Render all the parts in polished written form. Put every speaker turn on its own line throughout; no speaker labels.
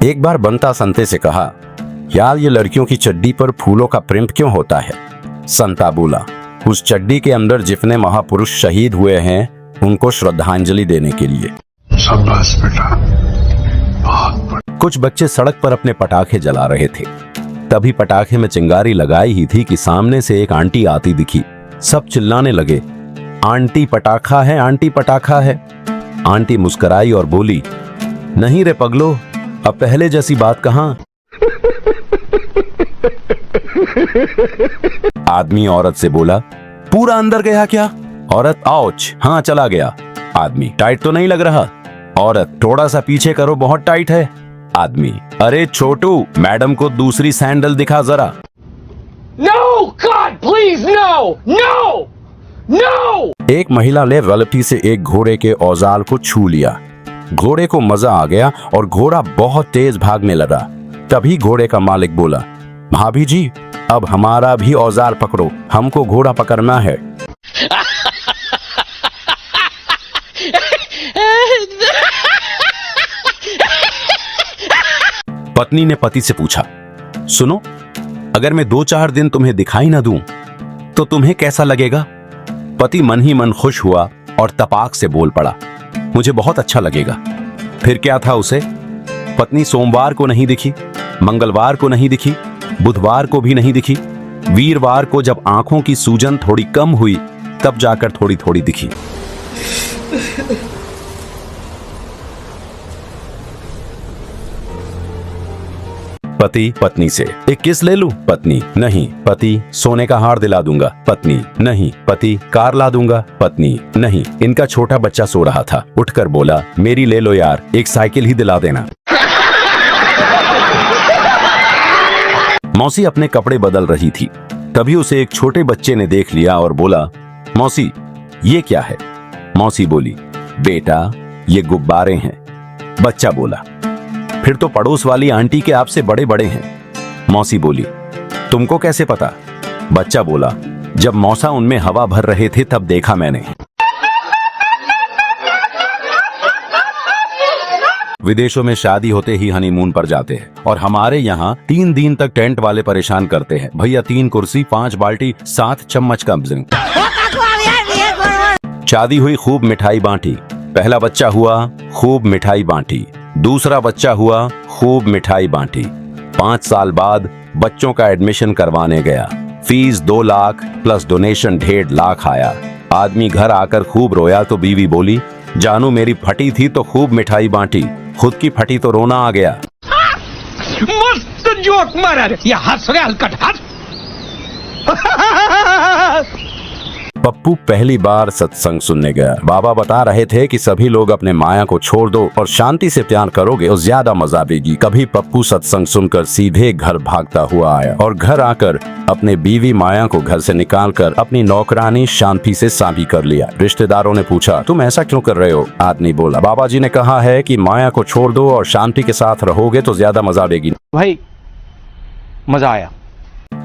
एक बार बंता संते से कहा, यार ये लड़कियों की चड्डी पर फूलों का प्रिंट क्यों होता है? संता बोला, उस चड्डी के अंदर जितने महापुरुष शहीद हुए हैं उनको श्रद्धांजलि देने के लिए।
शाबाश बेटा, बहुत।
कुछ बच्चे सड़क पर अपने पटाखे जला रहे थे। तभी पटाखे में चिंगारी लगाई ही थी कि सामने से एक आंटी आती दिखी। सब चिल्लाने लगे, आंटी पटाखा है, आंटी पटाखा है। आंटी मुस्कुराई और बोली, नहीं रे पगलो, अब पहले जैसी बात कहां। आदमी औरत से बोला, पूरा अंदर गया क्या? औरत, आउच, हाँ चला गया। आदमी, टाइट तो नहीं लग रहा? औरत, थोड़ा सा पीछे करो, बहुत टाइट है। आदमी, अरे छोटू, मैडम को दूसरी सैंडल दिखा जरा।
No, God, please, no, no, no!
एक महिला ने गलती से एक घोड़े के औजार को छू लिया। घोड़े को मजा आ गया और घोड़ा बहुत तेज भागने लगा। तभी घोड़े का मालिक बोला, भाभी जी, अब हमारा भी औजार पकड़ो, हमको घोड़ा पकड़ना है। पत्नी ने पति से पूछा, सुनो, अगर मैं 2-4 दिन तुम्हें दिखाई ना दूं, तो तुम्हें कैसा लगेगा? पति मन ही मन खुश हुआ और तपाक से बोल पड़ा, मुझे बहुत अच्छा लगेगा। फिर क्या था उसे? पत्नी सोमवार को नहीं दिखी, मंगलवार को नहीं दिखी, बुधवार को भी नहीं दिखी। वीरवार को जब आंखों की सूजन थोड़ी कम हुई, तब जाकर थोड़ी थोड़ी दिखी। पति पत्नी से, एक किस ले लूं? पत्नी, नहीं। पति, सोने का हार दिला दूंगा। पत्नी, नहीं। पति, कार ला दूंगा। पत्नी, नहीं। इनका छोटा बच्चा सो रहा था, उठकर बोला, मेरी ले लो यार, एक साइकिल ही दिला देना। मौसी अपने कपड़े बदल रही थी। तभी उसे एक छोटे बच्चे ने देख लिया और बोला, मौसी, ये क्या है? मौसी बोली, बेटा, ये गुब्बारे हैं। बच्चा बोला, फिर तो पड़ोस वाली आंटी के आपसे बड़े बड़े हैं। मौसी बोली, तुमको कैसे पता? बच्चा बोला, जब मौसा उनमें हवा भर रहे थे तब देखा मैंने। विदेशों में शादी होते ही हनीमून पर जाते हैं और हमारे यहाँ 3 दिन तक टेंट वाले परेशान करते हैं। भैया 3 कुर्सी, 5 बाल्टी, 7 चम्मच का ड्रिंक। शादी हुई, खूब मिठाई बांटी। पहला बच्चा हुआ, खूब मिठाई बांटी। दूसरा बच्चा हुआ, खूब मिठाई बांटी। 5 साल बाद बच्चों का एडमिशन करवाने गया। Fees 2 lakh plus donation 1.5 lakh आया। आदमी घर आकर खूब रोया तो बीवी बोली, जानू मेरी फटी थी तो खूब मिठाई बांटी, खुद की फटी तो रोना आ गया।
मस्त जोक मारा रे, ये हंस रहे हलकट हंस।
पप्पू पहली बार सत्संग सुनने गया। बाबा बता रहे थे कि सभी लोग अपने माया को छोड़ दो और शांति से प्यार करोगे और ज्यादा मजा आएगी। कभी पप्पू सत्संग सुनकर सीधे घर भागता हुआ आया और घर आकर अपने बीवी माया को घर से निकालकर अपनी नौकरानी शांति से शादी कर लिया। रिश्तेदारों ने पूछा, तुम ऐसा क्यों कर रहे हो? आदमी बोला, बाबा जी ने कहा है कि माया को छोड़ दो और शांति के साथ रहोगे तो ज्यादा मजा आएगी।
भाई मजा आया।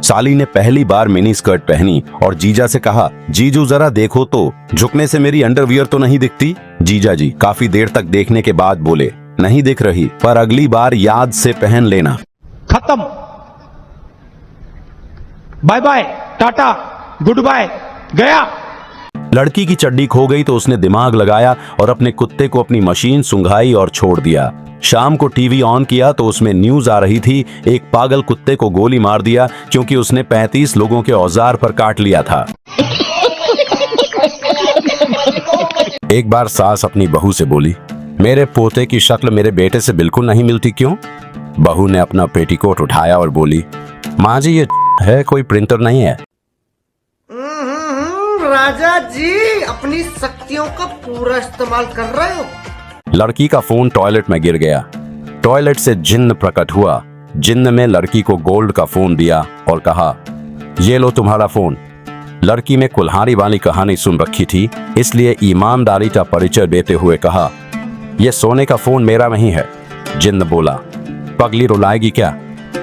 साली ने पहली बार मिनी स्कर्ट पहनी और जीजा से कहा, जीजू जरा देखो तो, झुकने से मेरी अंडरवियर तो नहीं दिखती? जीजा जी काफी देर तक देखने के बाद बोले, नहीं दिख रही, पर अगली बार याद से पहन लेना।
खत्म, bye bye, tata, goodbye, गया।
लड़की की चड्डी खो गई तो उसने दिमाग लगाया और अपने कुत्ते को अपनी मशीन सुंघाई और छोड़ दिया। शाम को टीवी ऑन किया तो उसमें न्यूज आ रही थी, एक पागल कुत्ते को गोली मार दिया क्योंकि उसने 35 लोगों के औजार पर काट लिया था। एक बार सास अपनी बहू से बोली, मेरे पोते की शक्ल मेरे बेटे से बिल्कुल नहीं मिलती, क्यों? बहू ने अपना पेटीकोट उठाया और बोली, माँ जी ये है, कोई प्रिंटर नहीं है।
राजा जी अपनी शक्तियों का पूरा इस्तेमाल कर रहे हो।
लड़की का फोन टॉयलेट में गिर गया। टॉयलेट से जिन्न प्रकट हुआ। जिन्न में लड़की को गोल्ड का फोन दिया और कहा, ये लो तुम्हारा फोन। लड़की में कुल्हाड़ी वाली कहानी सुन रखी थी, इसलिए ईमानदारी का परिचय देते हुए कहा, यह सोने का फोन मेरा नहीं है। जिन्न बोला, पगली रुलाएगी क्या,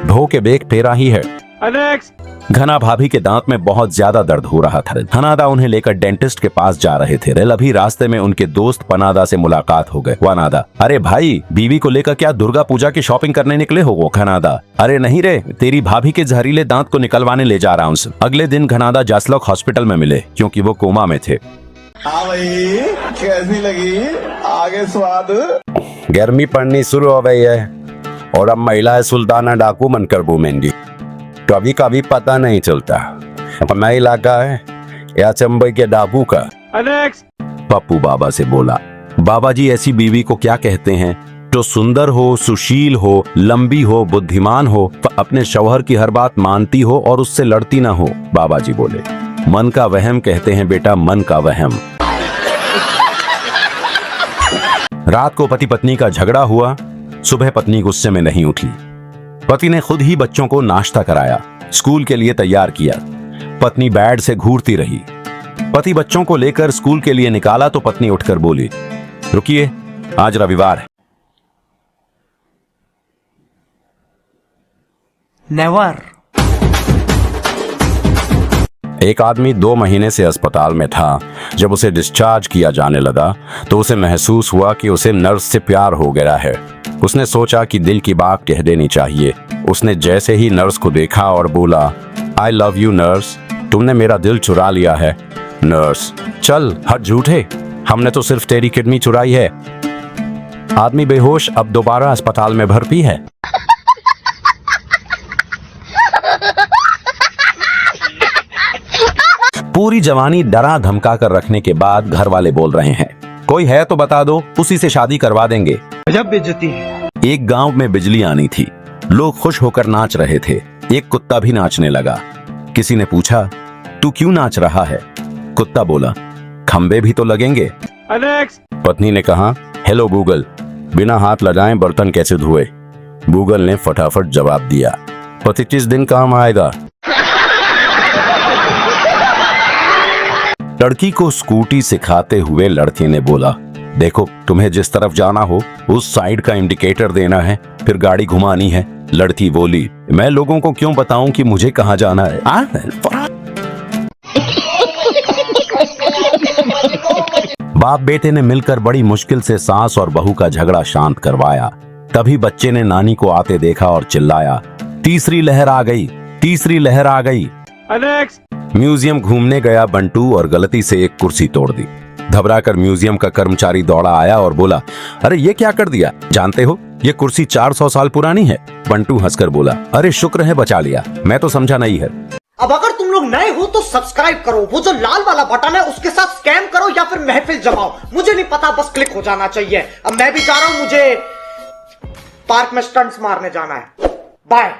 धो के बेक तेरा ही है।
नेक्स्ट।
घना भाभी के दांत में बहुत ज्यादा दर्द हो रहा था। हनादा उन्हें लेकर डेंटिस्ट के पास जा रहे थे। अभी रास्ते में उनके दोस्त पनादा से मुलाकात हो गए। वनादा, अरे भाई, बीवी को लेकर क्या दुर्गा पूजा की शॉपिंग करने निकले हो? वो घनादा, अरे नहीं रे, तेरी भाभी के जहरीले दांत को निकलवाने ले जा रहा हूँ। अगले दिन घनादा जासलॉक हॉस्पिटल में मिले क्योंकि वो कोमा में थे।
हाँ भाई, कैसी लगी आगे स्वाद?
गर्मी पड़नी शुरू हो गई है और अब महिलाएं सुल्ताना डाकू बनकर घूमेंगी। कभी कभी पता नहीं चलता अपना इलाका है या चंबई के डाकू का। पप्पू बाबा से बोला, बाबा जी ऐसी बीवी को क्या कहते हैं जो सुंदर हो, सुशील हो, लंबी हो, बुद्धिमान हो, अपने शौहर की हर बात मानती हो और उससे लड़ती ना हो? बाबा जी बोले, मन का वहम कहते हैं बेटा, मन का वहम। रात को पति पत्नी का झगड़ा हुआ। सुबह पत्नी गुस्से में नहीं उठी। पति ने खुद ही बच्चों को नाश्ता कराया, स्कूल के लिए तैयार किया। पत्नी बेड से घूरती रही। पति बच्चों को लेकर स्कूल के लिए निकाला तो पत्नी उठकर बोली, रुकिए, आज रविवार है।
नेवर।
एक आदमी 2 महीने से अस्पताल में था। जब उसे डिस्चार्ज किया जाने लगा तो उसे महसूस हुआ कि उसे नर्स से प्यार हो गया है। उसने सोचा कि दिल की बात कह देनी चाहिए। उसने जैसे ही नर्स को देखा और बोला, आई लव यू नर्स, तुमने मेरा दिल चुरा लिया है। नर्स, चल हट झूठे, हमने तो सिर्फ तेरी किडनी चुराई है। आदमी बेहोश अब दोबारा अस्पताल में भर्ती है। पूरी जवानी डरा धमका कर रखने के बाद घर वाले बोल रहे हैं, कोई है तो बता दो, उसी से शादी करवा देंगे।
गजब बेइज्जती है।
एक गांव में बिजली आनी थी। लोग खुश होकर नाच रहे थे। एक कुत्ता भी नाचने लगा। किसी ने पूछा, तू क्यों नाच रहा है? कुत्ता बोला, खंबे भी तो लगेंगे। पत्नी ने कहा, हेलो गूगल, बिना हाथ लगाए बर्तन कैसे धोए? गूगल ने फटाफट जवाब दिया, पति किस दिन काम आएगा? लड़की को स्कूटी सिखाते हुए लड़के ने बोला, देखो, तुम्हें जिस तरफ जाना हो उस साइड का इंडिकेटर देना है, फिर गाड़ी घुमानी है। लड़की बोली, मैं लोगों को क्यों बताऊं कि मुझे कहां जाना है? बाप बेटे ने मिलकर बड़ी मुश्किल से सास और बहू का झगड़ा शांत करवाया। तभी बच्चे ने नानी को आते देखा और चिल्लाया, तीसरी लहर आ गई, तीसरी लहर आ गई। म्यूजियम घूमने गया बंटू और गलती से एक कुर्सी तोड़ दी। घबराकर म्यूजियम का कर्मचारी दौड़ा आया और बोला, अरे ये क्या कर दिया? जानते हो ये कुर्सी 400 साल पुरानी है। बंटू हंसकर बोला, अरे शुक्र है बचा लिया, मैं तो समझा नहीं है।
अब अगर तुम लोग नए हो तो सब्सक्राइब करो, वो जो लाल वाला बटन है उसके साथ स्कैम करो या फिर महफिल जमाओ, मुझे नहीं पता, बस क्लिक हो जाना चाहिए। अब मैं भी जा रहा हूं, मुझे पार्क में स्टंट्स मारने जाना है। बाय।